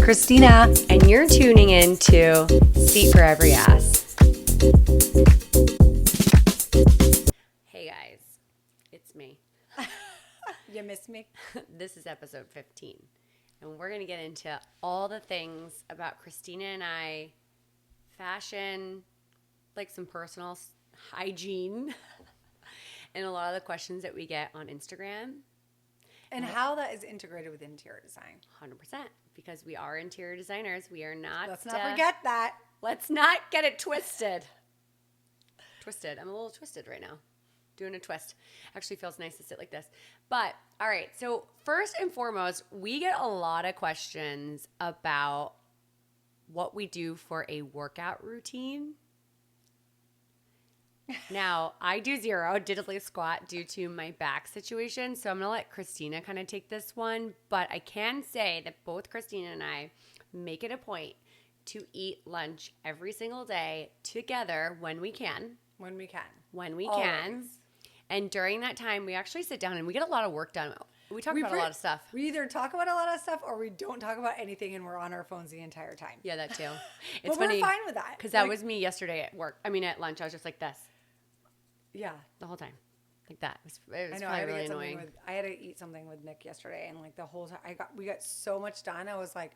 Christina. And you're tuning in to Seat for Every Ass. Hey guys, it's me. You miss me? This is episode 15. And we're going to get into all the things about Christina and I, fashion, like some personal hygiene, and a lot of the questions that we get on Instagram. And how that is integrated with interior design. 100%. Because we are interior designers. We are not. Let's not forget that. Let's not get it twisted. I'm a little twisted right now. Doing a twist. Actually feels nice to sit like this. But, all right. So, first and foremost, we get a lot of questions about what we do for a workout routine. Now, I do zero diddly squat due to my back situation, so I'm going to let Christina kind of take this one. But I can say that both Christina and I make it a point to eat lunch every single day together when we can. When we can. Always. And during that time, we actually sit down and we get a lot of work done. We talk about a lot of stuff. We either talk about a lot of stuff or we don't talk about anything and we're on our phones the entire time. Yeah, that too. It's funny, we're fine with that. Because that was me yesterday at work. I mean, at lunch, I was just like this. Yeah. The whole time. Like that. It was I know, probably really annoying. I had to eat something with Nick yesterday, and like the whole time we got so much done. I was like,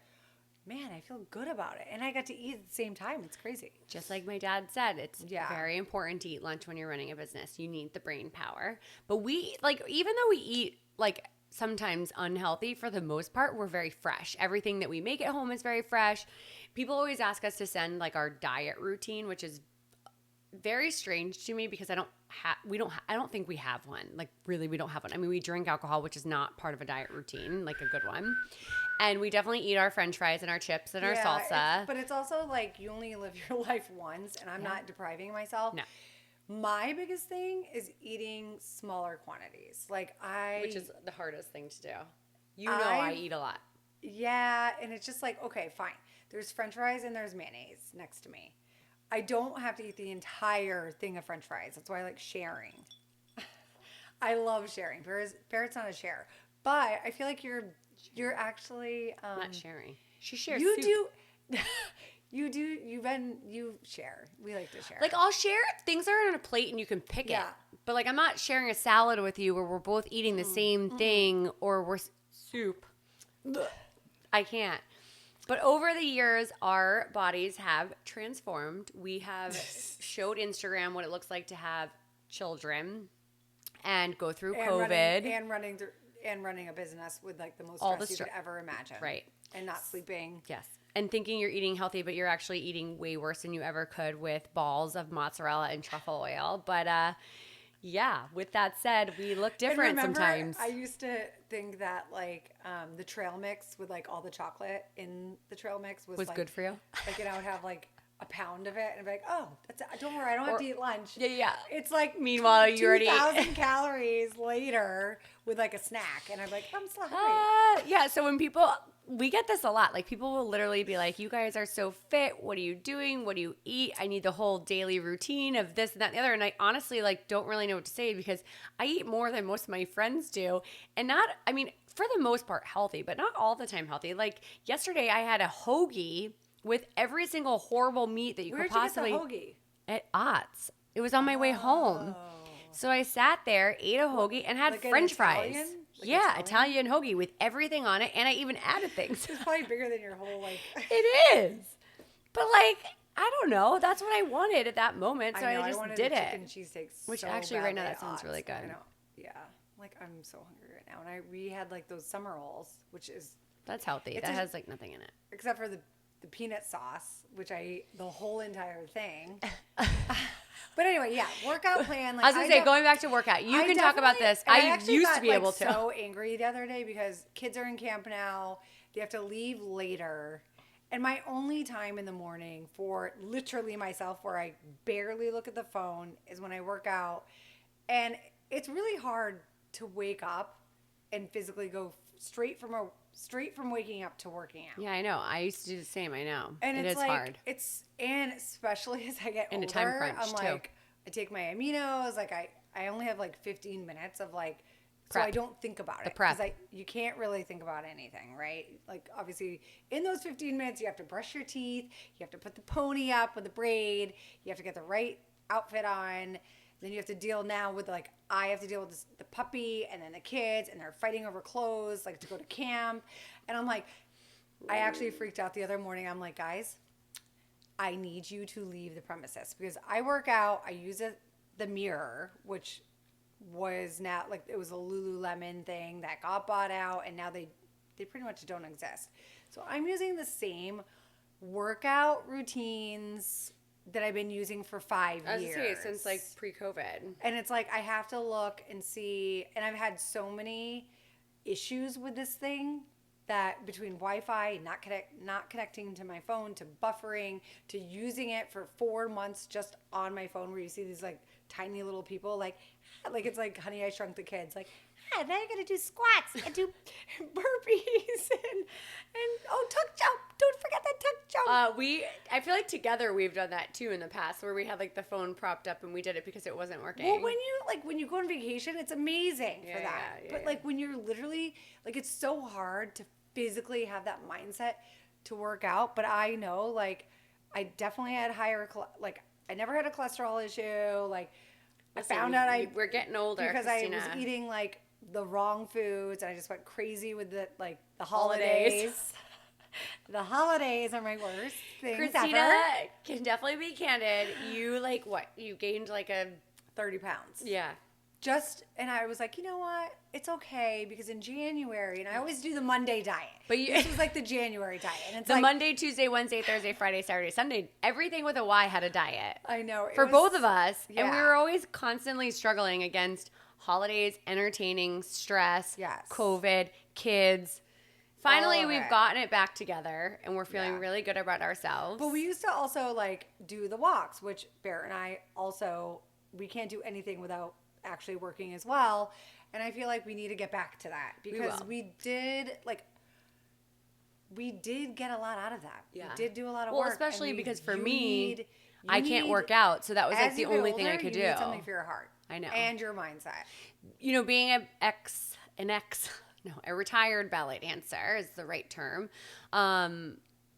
man, I feel good about it. And I got to eat at the same time. It's crazy. Just like my dad said, it's very important to eat lunch when you're running a business. You need the brain power. But we, like, even though we eat, like, sometimes unhealthy, for the most part, we're very fresh. Everything that we make at home is very fresh. People always ask us to send, like, our diet routine, which is very strange to me because I don't think we have one. Like, really, we don't have one. I mean, we drink alcohol, which is not part of a diet routine, like a good one. And we definitely eat our French fries and our chips and our salsa. But it's also like you only live your life once, and I'm not depriving myself. No. My biggest thing is eating smaller quantities. Which is the hardest thing to do. I eat a lot. Yeah, and it's just like, okay, fine. There's French fries and there's mayonnaise next to me. I don't have to eat the entire thing of French fries. That's why I like sharing. I love sharing. Barrett's not a share. But I feel like you're actually not sharing. She shares. You soup. do. You share. We like to share. Like, I'll share things that are on a plate and you can pick it. But like, I'm not sharing a salad with you where we're both eating the same thing or we're soup. I can't. But over the years, our bodies have transformed. We have showed Instagram what it looks like to have children and go through COVID. Running a business with like the most stress you could ever imagine. Right. And not sleeping. Yes. And thinking you're eating healthy, but you're actually eating way worse than you ever could with balls of mozzarella and truffle oil. But yeah, with that said, we look different sometimes. I used to think that like the trail mix with like all the chocolate in the trail mix was like, good for you. Like, and I would have like a pound of it and be like, oh, don't worry, I don't have to eat lunch. Yeah. It's like meanwhile you already 2,000 calories later with like a snack, and I'm like, I'm so hungry. Yeah. So when we get this a lot. Like, people will literally be like, you guys are so fit. What are you doing? What do you eat? I need the whole daily routine of this and that and the other. And I honestly don't really know what to say because I eat more than most of my friends do. And for the most part healthy, but not all the time healthy. Like yesterday I had a hoagie with every single horrible meat that you could possibly. Where'd you get the hoagie? At Ott's. It was on my way home. So I sat there, ate a hoagie, and had French fries. Italian hoagie with everything on it, and I even added things. It's probably bigger than your whole It is, but like, I don't know. That's what I wanted at that moment, so I just did it. Chicken cheesesteak, which actually right now that sounds really good. I know. Yeah, like I'm so hungry right now, and we had like those summer rolls, which is that's healthy. That has like nothing in it except for the peanut sauce, which I ate the whole entire thing. But anyway, yeah, workout plan. Like, I was going to say, going back to workout, you can talk about this. I used to be able to. I was so angry the other day because kids are in camp now. They have to leave later. And my only time in the morning for literally myself where I barely look at the phone is when I work out. And it's really hard to wake up and physically go straight from waking up to working out. Yeah, I know. I used to do the same. I know. And it is like, hard. And especially as I get older, a time crunch, I'm like, I take my aminos. Like I only have like 15 minutes of like So I don't think about it. prep. Because you can't really think about anything, right? Like, obviously, in those 15 minutes, you have to brush your teeth. You have to put the pony up with the braid. You have to get the right outfit on. Then you have to deal now with, like, I have to deal with the puppy and then the kids. And they're fighting over clothes, like, to go to camp. And I'm like, I actually freaked out the other morning. I'm like, guys, I need you to leave the premises. Because I work out. I use the mirror, which was now like it was a Lululemon thing that got bought out, and now they pretty much don't exist. So I'm using the same workout routines that I've been using for 5 years. I was gonna say, since like pre-COVID. And it's like I have to look and see, and I've had so many issues with this thing that between Wi-Fi, not connecting to my phone, to buffering, to using it for 4 months just on my phone, where you see these like tiny little people like it's like Honey, I Shrunk the Kids, like, now I gotta do squats and do burpees and tuck jump. Don't forget that tuck jump. I feel like together we've done that too in the past, where we had like the phone propped up and we did it because it wasn't working. Well, when you go on vacation, it's amazing for that. But like when you're literally like, it's so hard to physically have that mindset to work out. But I know, like, I definitely had I never had a cholesterol issue. Like, Listen, I found out we're getting older because Christina. I was eating like the wrong foods, and I just went crazy with the holidays. The holidays are my worst things Christina ever. can definitely be candid. You like what? You gained like 30 pounds. Yeah. And I was like, you know what? It's okay, because in January, and I always do the Monday diet. But this was like the January diet. And it's the like Monday, Tuesday, Wednesday, Thursday, Friday, Saturday, Sunday, everything with a Y had a diet. I know. For both of us. Yeah. And we were always constantly struggling against holidays, entertaining, stress, Yes. COVID, kids. Finally, we've gotten it back together, and we're feeling really good about ourselves. But we used to also like do the walks, which Barrett and I also, we can't do anything without actually working as well. And I feel like we need to get back to that, because we did get a lot out of that. Yeah. We did do a lot of work. Well, especially because for me, I can't work out. So that was like the only thing I could do. You need something for your heart. I know. And your mindset. You know, being a retired ballet dancer is the right term.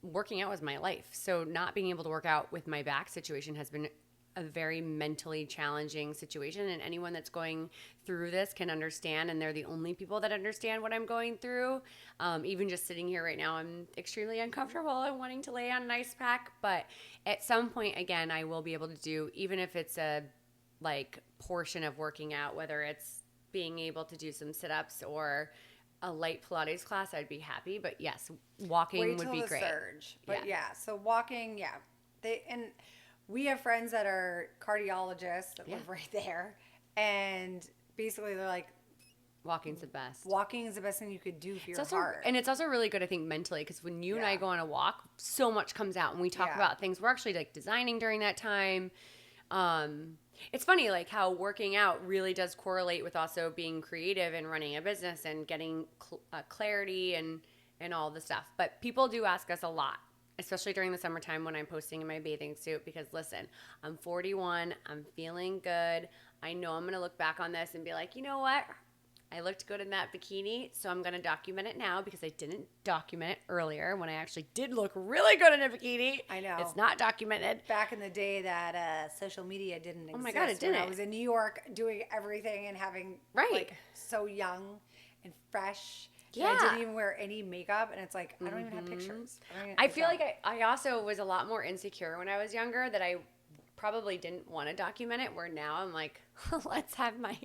Working out was my life. So not being able to work out with my back situation has been a very mentally challenging situation, and anyone that's going through this can understand, and they're the only people that understand what I'm going through. Even just sitting here right now, I'm extremely uncomfortable and wanting to lay on an ice pack, but at some point, again, I will be able to do, even if it's a like portion of working out, whether it's being able to do some sit-ups or a light Pilates class, I'd be happy. But yes, walking would be great. Surge. But so walking, we have friends that are cardiologists that live right there, and basically they're like, walking's the best. Walking is the best thing you could do for your heart. And it's also really good, I think, mentally, because when you and I go on a walk, so much comes out, and we talk about things. We're actually like designing during that time. It's funny, like how working out really does correlate with also being creative and running a business and getting clarity and all the stuff. But people do ask us a lot, especially during the summertime when I'm posting in my bathing suit, because listen, I'm 41, I'm feeling good. I know I'm going to look back on this and be like, you know what? I looked good in that bikini, so I'm going to document it now, because I didn't document it earlier when I actually did look really good in a bikini. I know. It's not documented. Back in the day that social media didn't exist. Oh my God, it didn't. I was in New York doing everything and having, like, so young and fresh. Yeah. I didn't even wear any makeup, and it's like, I don't even have pictures. I feel like I also was a lot more insecure when I was younger, that I probably didn't want to document it, where now I'm like, let's have my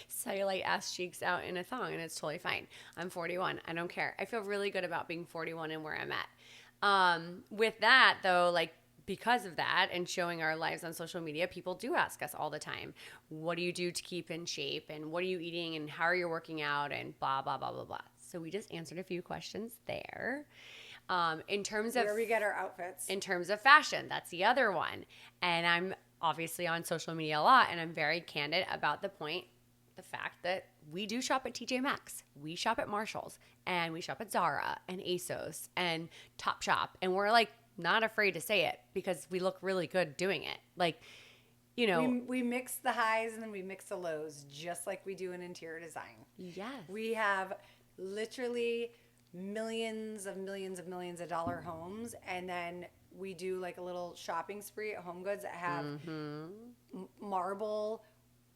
cellulite ass cheeks out in a thong, and it's totally fine. I'm 41. I don't care. I feel really good about being 41 and where I'm at. With that, though, like, because of that and showing our lives on social media, people do ask us all the time, what do you do to keep in shape, and what are you eating, and how are you working out, and blah, blah, blah, blah, blah. So we just answered a few questions there. In terms of where we get our outfits. In terms of fashion, that's the other one. And I'm obviously on social media a lot, and I'm very candid about the fact that we do shop at TJ Maxx. We shop at Marshall's, and we shop at Zara and ASOS and Topshop. And we're like not afraid to say it, because we look really good doing it. Like, you know. We mix the highs and then we mix the lows, just like we do in interior design. Yes. We have literally millions of dollar homes, and then we do like a little shopping spree at Home Goods that have marble,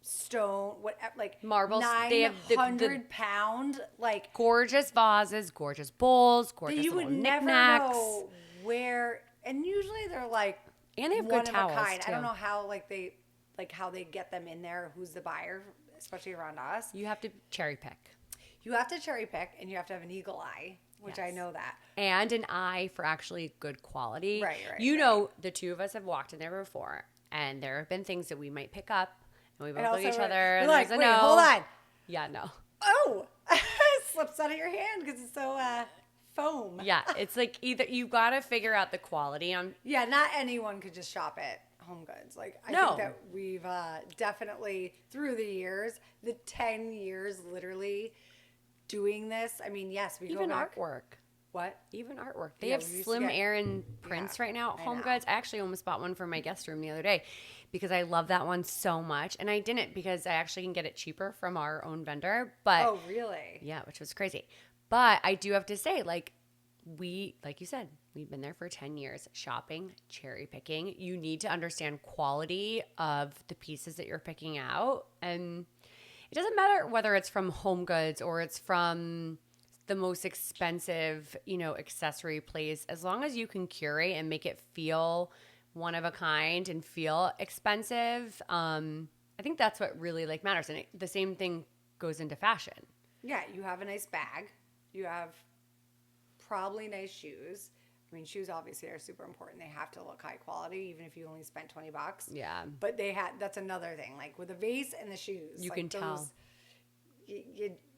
stone, whatever, like marbles. 900 pound, like gorgeous vases, gorgeous bowls, gorgeous that you little would never knickknacks. know where, and usually they're like And they have one good of towels a kind. too. I don't know how how they get them in there. Who's the buyer, especially around us? You have to cherry pick. You have to cherry pick, and you have to have an eagle eye, which I know that. And an eye for actually good quality. Right. You know, the two of us have walked in there before, and there have been things that we might pick up, and we both look at each other, and like, there's a wait, no. hold on. Yeah, no. Oh, slips out of your hand because it's so foam. Yeah, it's like either you got to figure out the quality on. Yeah, not anyone could just shop at Home Goods. Like, I think that we've definitely, through the years, the 10 years literally doing this. I mean, yes, we Even go back. artwork. What? Even artwork. They have Slim Aaron prints right now at Home Goods. I actually almost bought one for my guest room the other day because I love that one so much. And I didn't because I actually can get it cheaper from our own vendor. But oh, really? Yeah, which was crazy. But I do have to say, like you said, we've been there for 10 years shopping, cherry picking. You need to understand quality of the pieces that you're picking out. And it doesn't matter whether it's from Home Goods or it's from the most expensive, accessory place. As long as you can curate and make it feel one of a kind and feel expensive, I think that's what really matters. And the same thing goes into fashion. Yeah, you have a nice bag. You have probably nice shoes. I mean, shoes obviously are super important. They have to look high quality, even if you only spent $20. Yeah. But that's another thing. Like with the vase and the shoes, you can tell.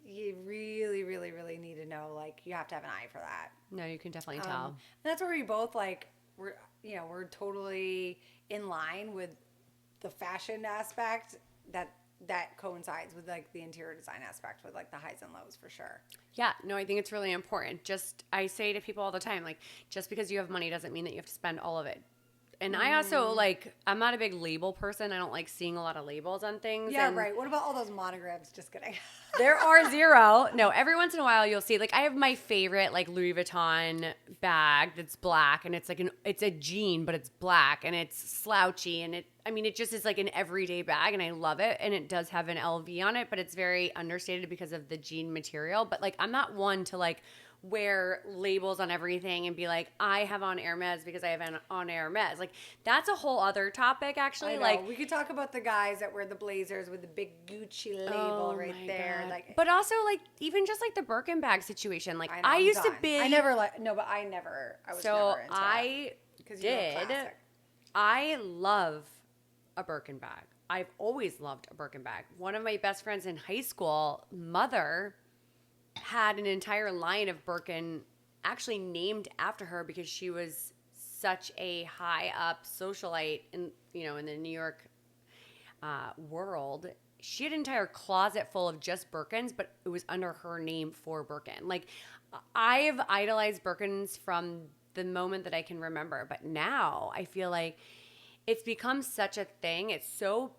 You really, really, really need to know. Like, you have to have an eye for that. No, you can definitely tell. And that's where we both we're totally in line with the fashion aspect that coincides with the interior design aspect with the highs and lows for sure. Yeah, no, I think it's really important. I say to people all the time, just because you have money doesn't mean that you have to spend all of it. And I also I'm not a big label person. I don't like seeing a lot of labels on things. Yeah, right. What about all those monograms? Just kidding. There are zero. No, every once in a while you'll see, I have my favorite Louis Vuitton bag that's black, and it's a jean, but it's black and it's slouchy, and it just is an everyday bag, and I love it. And it does have an LV on it, but it's very understated because of the jean material. But I'm not one to wear labels on everything and be I have on Hermes because I have on Hermes. That's a whole other topic, actually. We could talk about the guys that wear the blazers with the big Gucci label there. God. But also even just the Birkin bag situation. I used to be. I never I was never into it. Because I love a Birkin bag. I've always loved a Birkin bag. One of my best friends in high school, mother, had an entire line of Birkin actually named after her because she was such a high up socialite in the New York world. She had an entire closet full of just Birkins, but it was under her name for Birkin. I've idolized Birkins from the moment that I can remember, but now I feel it's become such a thing. It's so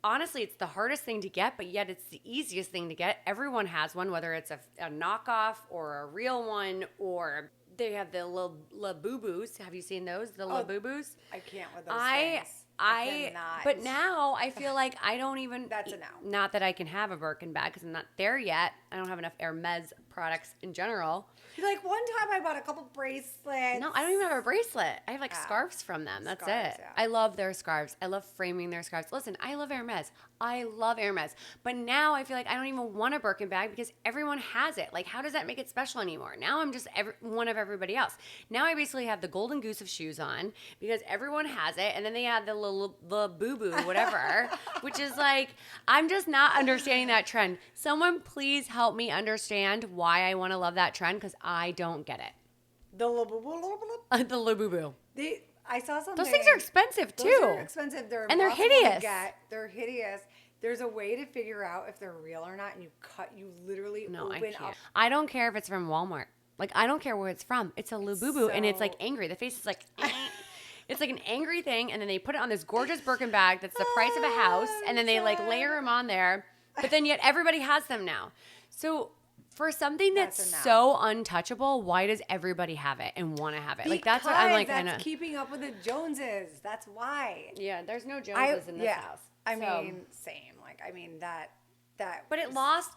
honestly, it's the hardest thing to get, but yet it's the easiest thing to get. Everyone has one, whether it's a knockoff or a real one, or they have the little boo-boos. Have you seen those? The little boo-boos? I can't with those things. I cannot. But now I feel I don't even. That's a no. Not that I can have a Birkin bag because I'm not there yet. I don't have enough Hermes products in general. One time I bought a couple bracelets. No, I don't even have a bracelet. I have scarves from them. That's it. Yeah. I love their scarves. I love framing their scarves. Listen, I love Hermes. But now I feel I don't even want a Birkin bag because everyone has it. How does that make it special anymore? Now I'm just one of everybody else. Now I basically have the golden goose of shoes on because everyone has it. And then they have the boo-boo, whatever, which is I'm just not understanding that trend. Someone please help me understand why I want to love that trend because I don't get it. The Labubu. I saw something. Those things are expensive too. Those are expensive. They're hideous. They're hideous. There's a way to figure out if they're real or not, and you literally open up. I don't care if it's from Walmart. I don't care where it's from. It's a Labubu, and it's angry. The face is It's like an angry thing, and then they put it on this gorgeous Birkin bag that's the price of a house, and then they like layer them on there. But then yet everybody has them now. So for something that's so untouchable, why does everybody have it and want to have it? Because like that's what I'm like. That's keeping up with the Joneses. That's why. Yeah, there's no Joneses in this house. I mean, same. Like, I mean that. But it lost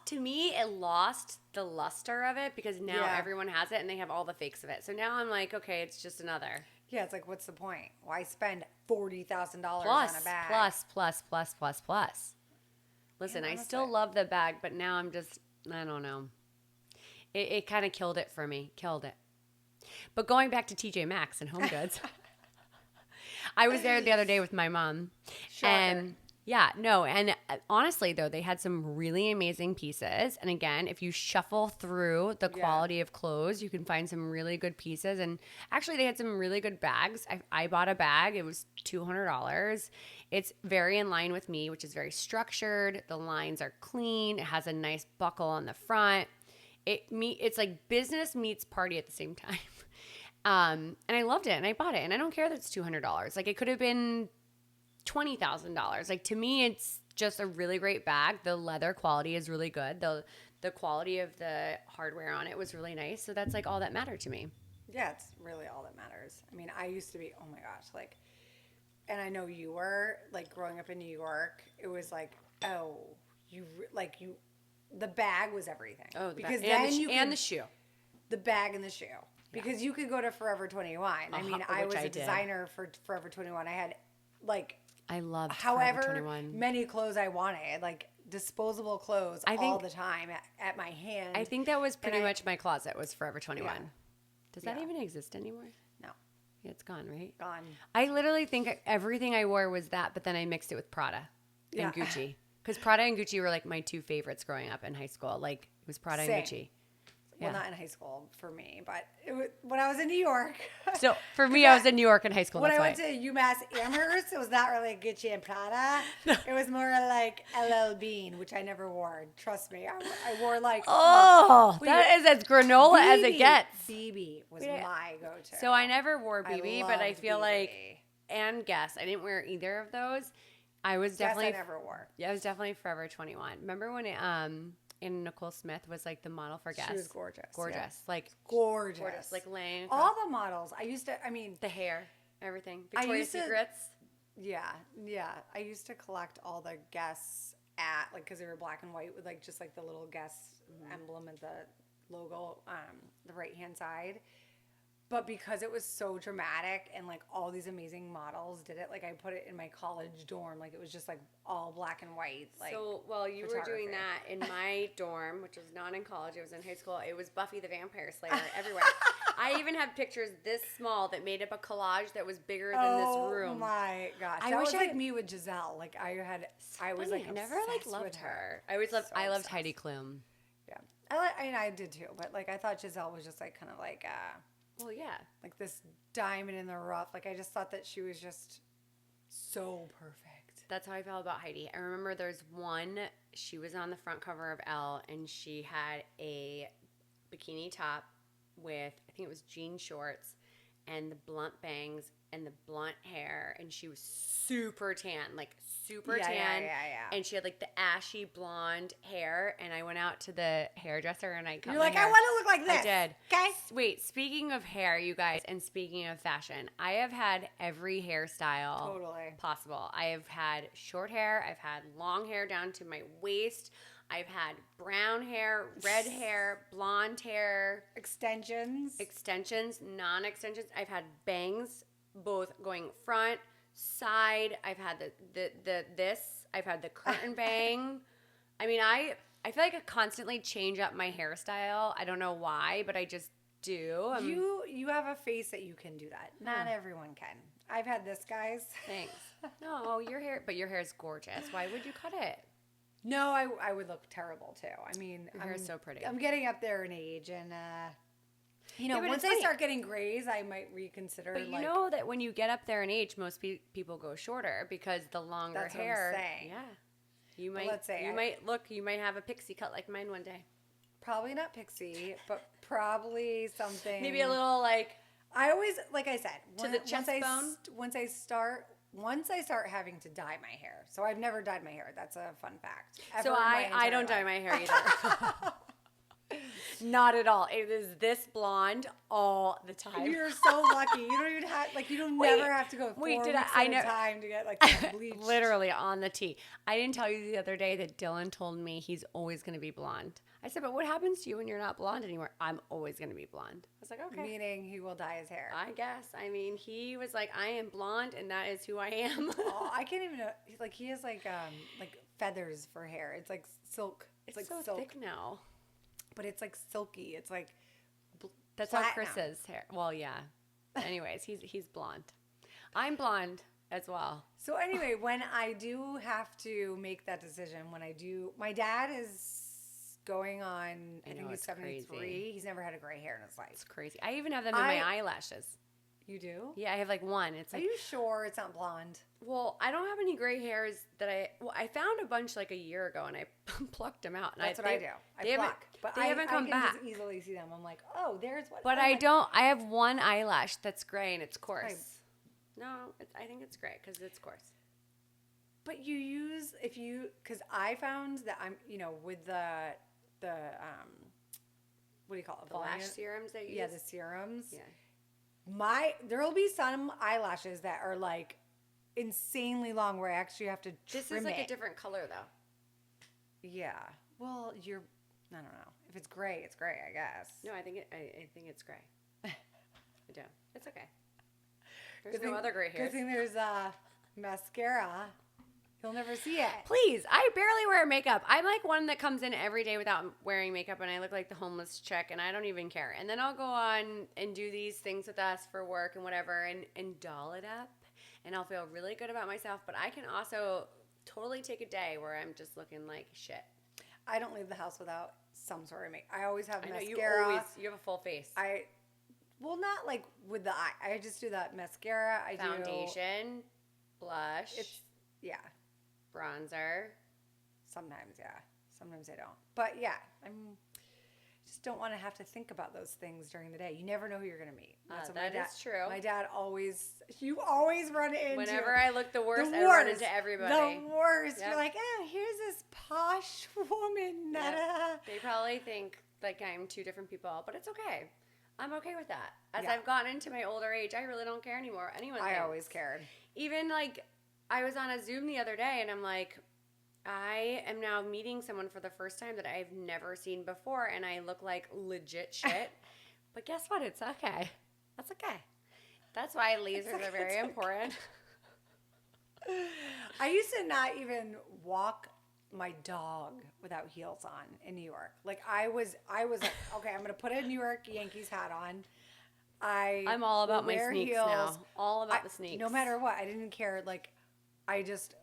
the luster of it because now everyone has it and they have all the fakes of it. So now I'm like, okay, it's just another. Yeah, it's like, what's the point? Why spend $40,000 on a bag? Plus. Listen, I still love the bag, but now I'm just, I don't know. It kind of killed it for me. Killed it. But going back to TJ Maxx and Home Goods, I was there the other day with my mom. Shocker. And honestly, though, they had some really amazing pieces. And again, if you shuffle through the quality of clothes, you can find some really good pieces. And actually, they had some really good bags. I bought a bag. It was $200. It's very in line with me, which is very structured. The lines are clean. It has a nice buckle on the front. It's like business meets party at the same time. And I loved it, and I bought it. And I don't care that it's $200. Like, it could have been $20,000. Like, to me, it's just a really great bag. The leather quality is really good. The quality of the hardware on it was really nice. So that's like all that mattered to me. Yeah, it's really all that matters. I mean, I used to be, oh my gosh, like, and I know you were, like, growing up in New York, it was like, oh, the bag was everything. Oh, because and the shoe. The bag and the shoe. Because you could go to Forever 21. I mean, I was a designer for Forever 21. I had, like, I loved however Forever 21. Many clothes I wanted, like disposable clothes all the time at my hand. I think that was pretty much my closet was Forever 21. Yeah. Does that even exist anymore? No. Yeah, it's gone, right? Gone. I literally think everything I wore was that, but then I mixed it with Prada and Gucci. Because Prada and Gucci were like my two favorites growing up in high school. Like, it was Prada and Gucci. Well, not in high school for me, but when I was in New York. So for me, I was in New York in high school. When I went to UMass Amherst, it was not really Gucci and Prada. It was more like LL Bean, which I never wore. Trust me, I wore like. That is as granola as it gets. BB was my go-to. So I never wore BB, but I feel like, and Guess, I didn't wear either of those. I was definitely. Guess I never wore. Yeah, I was definitely Forever 21. Remember when and Nicole Smith was like the model for Guess. She was gorgeous. Gorgeous. Yeah. Like gorgeous. Like laying across. All the models. The hair, everything. Victoria's Secrets. Yeah. I used to collect all the Guess because they were black and white with like just like the little Guess emblem and the logo, the right hand side. But because it was so dramatic and like all these amazing models did it, like I put it in my college dorm, like it was just like all black and white. Like, so while you were doing that in my dorm, which was not in college, it was in high school, it was Buffy the Vampire Slayer everywhere. I even have pictures this small that made up a collage that was bigger than this room. Oh my gosh. That was like me with Giselle. Like I was like I never like loved her. I loved Heidi Klum. Yeah. I did too, but like I thought Giselle was just like kind of like well, yeah. Like this diamond in the rough. Like, I just thought that she was just so perfect. That's how I felt about Heidi. I remember there's one, she was on the front cover of Elle, and she had a bikini top with, I think it was jean shorts, and the blunt bangs, and the blunt hair, and she was super tan, like super tan. Yeah. And she had like the ashy blonde hair, and I went out to the hairdresser and I cut You're my like, hair. I want to look like this. I did. Okay. Wait, speaking of hair, you guys, and speaking of fashion, I have had every hairstyle possible. I have had short hair. I've had long hair down to my waist. I've had brown hair, red hair, blonde hair. Extensions, non-extensions. I've had bangs, both going front, side. I've had I've had the curtain bang. I mean, I feel like I constantly change up my hairstyle. I don't know why, but I just do. You have a face that you can do that. Not everyone can. I've had this, guys. Thanks. No, your hair is gorgeous. Why would you cut it? No, I would look terrible too. I mean, your hair is so pretty. I'm getting up there in age, and once I start getting grays, I might reconsider. But you know that when you get up there in age, most people go shorter because the longer hair. What I'm saying. Yeah. You might have a pixie cut like mine one day. Probably not pixie, but probably something. Maybe a little like I always, like I said, To the chest bone? Once I start having to dye my hair. So I've never dyed my hair. That's a fun fact. So I don't dye my hair either. Not at all. It is this blonde all the time. You're so lucky. You don't even have, like, you don't never have to go 4 weeks at a time to get, like, that bleached. Literally on the tee. I didn't tell you the other day that Dylan told me he's always going to be blonde. I said, but what happens to you when you're not blonde anymore? I'm always going to be blonde. I was like, okay. Meaning he will dye his hair. I guess. I mean, he was like, I am blonde, and that is who I am. Oh, I can't even know. Like, he has, like feathers for hair. It's like silk. It's like so silk. thick now. But it's like silky. It's like that's platinum. how Chris's hair. Well, yeah. Anyways, he's blonde. I'm blonde as well. So anyway, when I do have to make that decision, my dad is going on. I think he's 73. Crazy. He's never had a gray hair in his life. It's crazy. I even have them in my eyelashes. You do? Yeah, I have like one. It's like, are you sure it's not blonde? Well, I don't have any gray hairs that I found a bunch like a year ago and I plucked them out. And That's what I do. I pluck. But they haven't come back. I can just easily see them. I'm like, oh, there's what. But I don't. I have one eyelash that's gray and it's coarse. No, I think it's gray because it's coarse. But you use, because I found that I'm, with the what do you call it? The lash serums that you use? Yeah, the serums. Yeah. There will be some eyelashes that are like insanely long where I actually have to trim This is like a different color though. Yeah. Well, I don't know. If it's gray, it's gray, I guess. No, I think it's gray. I do. It's okay. There's no other gray hairs. Good thing there's mascara. You'll never see it. Please, I barely wear makeup. I'm like one that comes in every day without wearing makeup, and I look like the homeless chick, and I don't even care. And then I'll go on and do these things with us for work and whatever, and doll it up, and I'll feel really good about myself. But I can also totally take a day where I'm just looking like shit. I don't leave the house without some sort of makeup. I always have mascara. You have a full face. Well, not like with the eye. I just do that mascara. Foundation, blush. Yeah. Bronzer. Sometimes, yeah. Sometimes I don't. But yeah, just don't want to have to think about those things during the day. You never know who you're going to meet. That is true. My dad you always run into. Whenever I look the worst, I run into everybody. The worst. Yep. You're like, here's this posh woman. Yep. They probably think like I'm two different people, but it's okay. I'm okay with that. As I've gotten into my older age, I really don't care anymore. I always cared. Even like I was on a Zoom the other day and I'm like, I am now meeting someone for the first time that I've never seen before and I look like legit shit. But guess what? It's okay. That's okay. That's why lasers are very important. I used to not even walk my dog without heels on in New York. Like I was like, okay, I'm going to put a New York Yankees hat on. I'm all about my sneaks heels. Now. All about the sneaks. No matter what. I didn't care. Like I just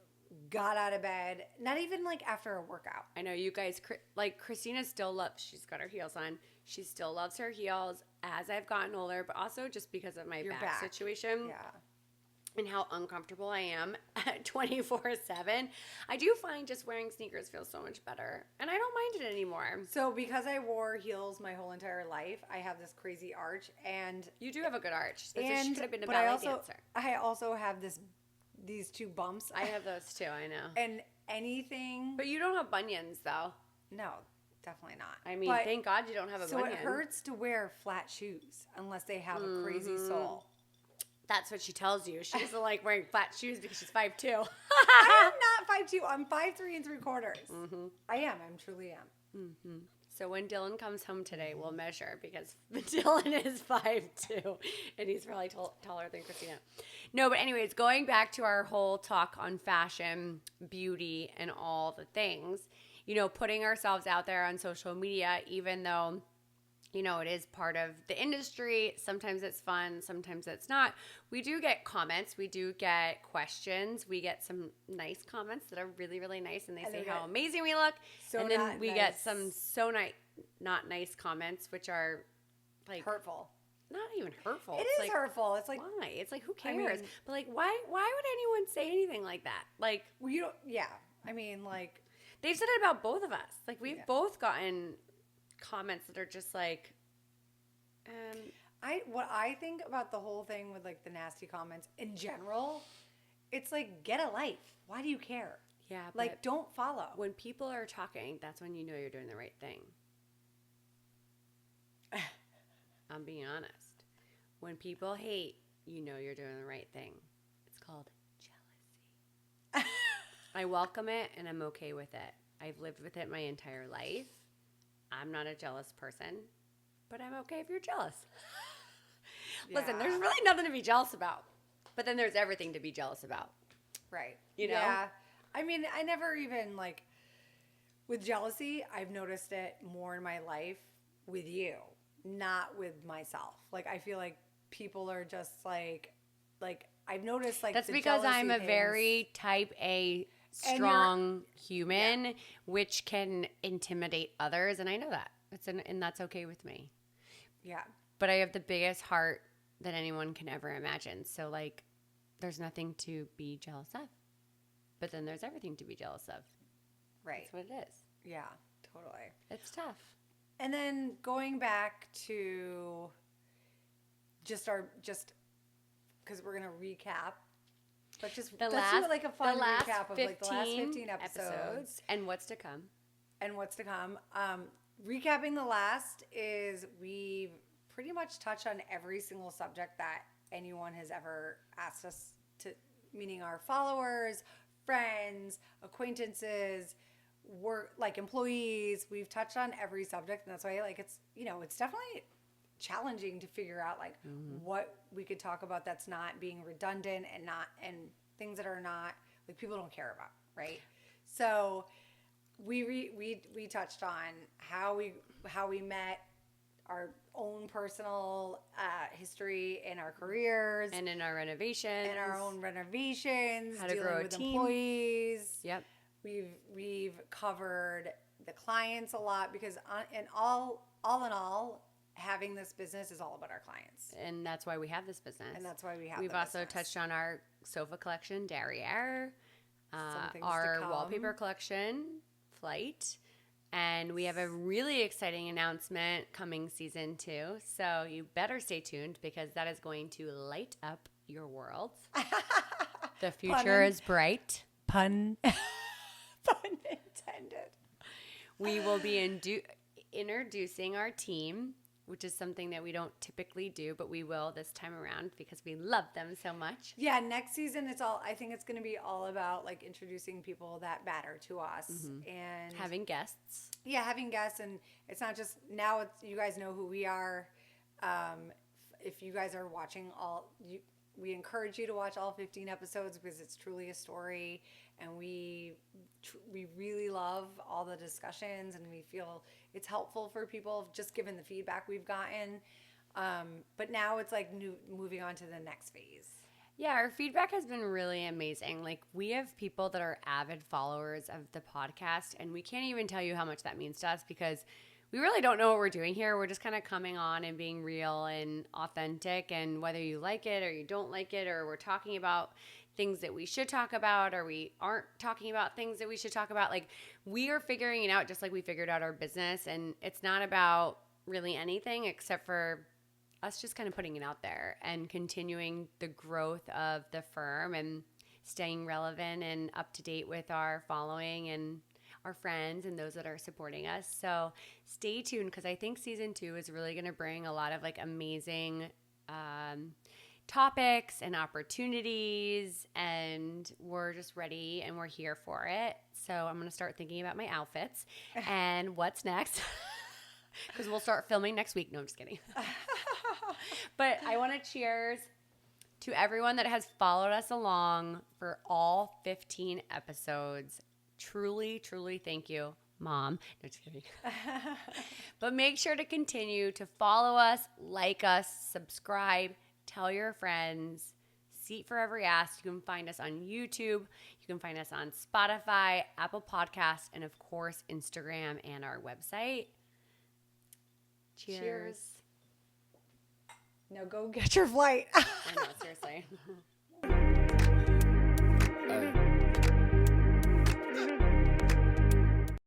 got out of bed, not even like after a workout. I know you guys, like Christina still loves, she's got her heels on. She still loves her heels as I've gotten older, but also just because of my back situation. Yeah. And how uncomfortable I am at 24/7. I do find just wearing sneakers feels so much better. And I don't mind it anymore. So because I wore heels my whole entire life, I have this crazy arch. And you do have a good arch. She could have been a ballet dancer. I also have these two bumps. I have those too, I know. And anything. But you don't have bunions though. No, definitely not. I mean, thank God you don't have a bunion. So it hurts to wear flat shoes unless they have a crazy sole. That's what she tells you. She doesn't like wearing flat shoes because she's 5'2". I am not 5'2". I'm 5'3" and 3/4. Mm-hmm. I am. I truly am. Mm-hmm. So when Dylan comes home today, we'll measure because Dylan is 5'2", and he's probably taller than Christina. No, but anyways, going back to our whole talk on fashion, beauty, and all the things, putting ourselves out there on social media, even though it is part of the industry. Sometimes it's fun. Sometimes it's not. We do get comments. We do get questions. We get some nice comments that are really, really nice. And they say how amazing we look. And then we get some not nice comments, which are like hurtful. Not even hurtful. It is hurtful. It's like, why? It's like, who cares? But like, why would anyone say anything like that? Like, well, you don't, yeah. I mean, like, they've said it about both of us. Like, we've both gotten comments that are just like, What I think about the whole thing with like the nasty comments in general, it's like, get a life. Why do you care? Yeah. Like, don't follow. When people are talking, that's when you know you're doing the right thing. I'm being honest. When people hate, you know you're doing the right thing. It's called jealousy. I welcome it and I'm okay with it. I've lived with it my entire life. I'm not a jealous person, but I'm okay if you're jealous. Yeah. Listen, there's really nothing to be jealous about, but then there's everything to be jealous about. Right. You know? Yeah. I mean, I never even like, with jealousy, I've noticed it more in my life with you, not with myself. Like, I feel like people are just like I've noticed like that's the because jealousy I'm a things. very type A strong human, which can intimidate others, and I know that. And that's okay with me. Yeah. But I have the biggest heart that anyone can ever imagine. So like, there's nothing to be jealous of. But then there's everything to be jealous of. Right. That's what it is. Yeah, totally. It's tough. And then going back to just because we're gonna recap, but just let's do it like a fun recap of like the last 15 episodes and what's to come. Recapping the last is we've pretty much touched on every single subject that anyone has ever asked us to, meaning our followers, friends, acquaintances, work, like employees. We've touched on every subject, and that's why like it's definitely challenging to figure out like what we could talk about that's not being redundant and things that are not like people don't care about, right? So we touched on how we met, our own personal history in our careers and in our renovations, how to dealing grow with team. Employees. Yep. We've covered the clients a lot because all in all, having this business is all about our clients. And that's why we have this business. We've also touched on our sofa collection, Derriere, our wallpaper collection, Flight, and we have a really exciting announcement coming season 2. So you better stay tuned because that is going to light up your world. The future is bright. Pun intended. We will be introducing our team, which is something that we don't typically do, but we will this time around because we love them so much. Yeah, next season I think it's going to be all about like introducing people that matter to us and having guests. Yeah, having guests, and it's not just now. You guys know who we are. If you guys are watching we encourage you to watch all 15 episodes because it's truly a story, and we really love all the discussions, and we feel it's helpful for people just given the feedback we've gotten. But now it's like moving on to the next phase. Yeah, our feedback has been really amazing. Like, we have people that are avid followers of the podcast, and we can't even tell you how much that means to us because we really don't know what we're doing here. We're just kind of coming on and being real and authentic, and whether you like it or you don't like it, or we're talking about things that we should talk about or we aren't talking about things that we should talk about, like, we are figuring it out just like we figured out our business, and it's not about really anything except for us just kind of putting it out there and continuing the growth of the firm and staying relevant and up to date with our following and our friends and those that are supporting us. So stay tuned because I think season 2 is really going to bring a lot of like amazing topics and opportunities, and we're just ready and we're here for it. So I'm going to start thinking about my outfits and what's next because we'll start filming next week. No, I'm just kidding. But I want to cheers to everyone that has followed us along for all 15 episodes. Truly, truly thank you, Mom. No, just kidding. But make sure to continue to follow us, like us, subscribe, tell your friends. Seat for Every Ask. You can find us on YouTube. You can find us on Spotify, Apple Podcasts, and of course, Instagram and our website. Cheers. Now go get your flight. I know, seriously.